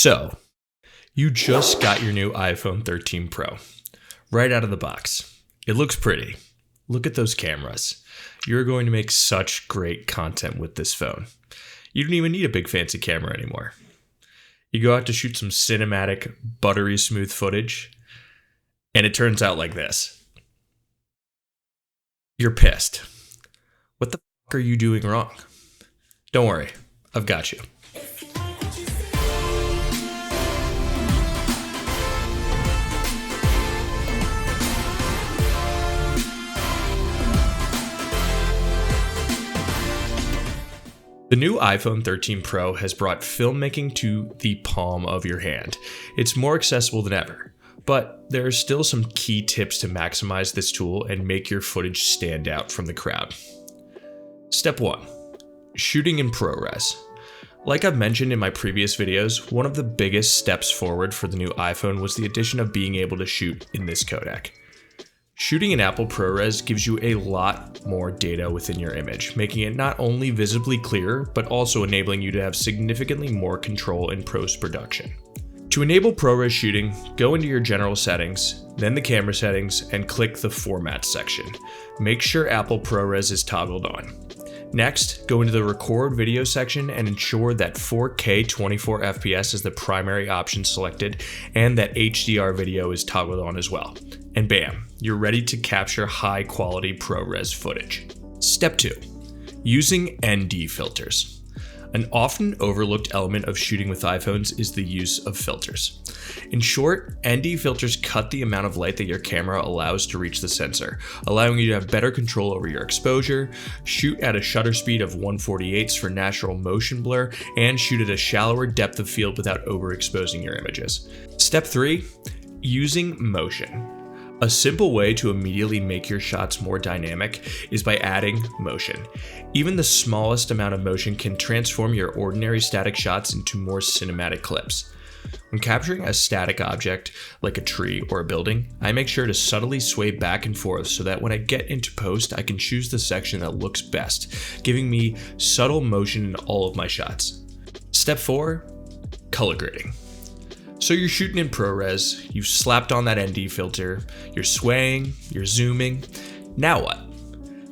So, you just got your new iPhone 13 Pro right out of the box. It looks pretty. Look at those cameras. You're going to make such great content with this phone. You don't even need a big fancy camera anymore. You go out to shoot some cinematic, buttery smooth footage, and it turns out like this. You're pissed. What the fuck are you doing wrong? Don't worry, I've got you. The new iPhone 13 Pro has brought filmmaking to the palm of your hand. It's more accessible than ever, but there are still some key tips to maximize this tool and make your footage stand out from the crowd. Step 1. Shooting in PRORES. Like I've mentioned in my previous videos, one of the biggest steps forward for the new iPhone was the addition of being able to shoot in this codec. Shooting in Apple PRORES gives you a lot more data within your image, making it not only visibly clearer, but also enabling you to have significantly more control in post-production. To enable PRORES shooting, go into your general settings, then the camera settings, and click the Format section. Make sure Apple PRORES is toggled on. Next, go into the Record Video section and ensure that 4K 24 FPS is the primary option selected and that HDR video is toggled on as well. And bam, you're ready to capture high quality PRORES footage. Step 2. Using ND filters. An often overlooked element of shooting with iPhones is the use of filters. In short, ND filters cut the amount of light that your camera allows to reach the sensor, allowing you to have better control over your exposure, shoot at a shutter speed of 1/48 for natural motion blur, and shoot at a shallower depth of field without overexposing your images. Step 3. Using motion. A simple way to immediately make your shots more dynamic is by adding motion. Even the smallest amount of motion can transform your ordinary static shots into more cinematic clips. When capturing a static object, like a tree or a building, I make sure to subtly sway back and forth so that when I get into post, I can choose the section that looks best, giving me subtle motion in all of my shots. Step 4. Color grading. So you're shooting in PRORES, you've slapped on that ND filter, you're swaying, you're zooming. Now what?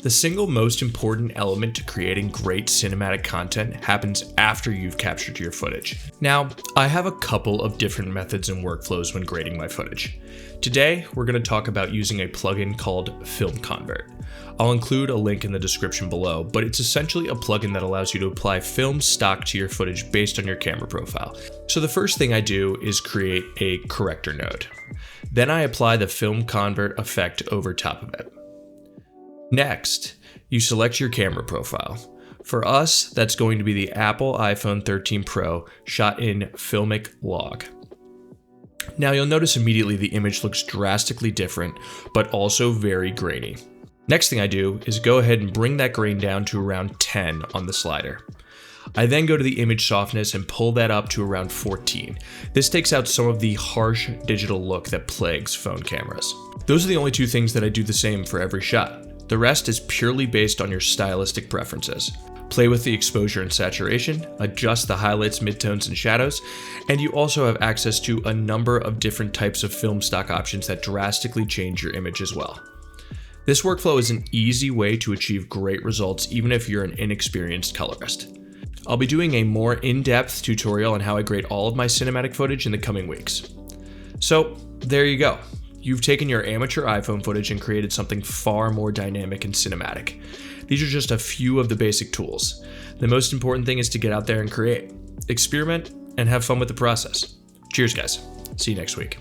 The single most important element to creating great cinematic content happens after you've captured your footage. Now, I have a couple of different methods and workflows when grading my footage. Today, we're going to talk about using a plugin called Film Convert. I'll include a link in the description below, but it's essentially a plugin that allows you to apply film stock to your footage based on your camera profile. So the first thing I do is create a corrector node. Then I apply the Film Convert effect over top of it. Next, you select your camera profile. For us, that's going to be the Apple iPhone 13 Pro shot in Filmic Log. Now you'll notice immediately the image looks drastically different, but also very grainy. Next thing I do is go ahead and bring that grain down to around 10 on the slider. I then go to the image softness and pull that up to around 14. This takes out some of the harsh digital look that plagues phone cameras. Those are the only two things that I do the same for every shot. The rest is purely based on your stylistic preferences. Play with the exposure and saturation, adjust the highlights, midtones, and shadows, and you also have access to a number of different types of film stock options that drastically change your image as well. This workflow is an easy way to achieve great results even if you're an inexperienced colorist. I'll be doing a more in-depth tutorial on how I grade all of my cinematic footage in the coming weeks. So there you go. You've taken your amateur iPhone footage and created something far more dynamic and cinematic. These are just a few of the basic tools. The most important thing is to get out there and create, experiment, and have fun with the process. Cheers, guys. See you next week.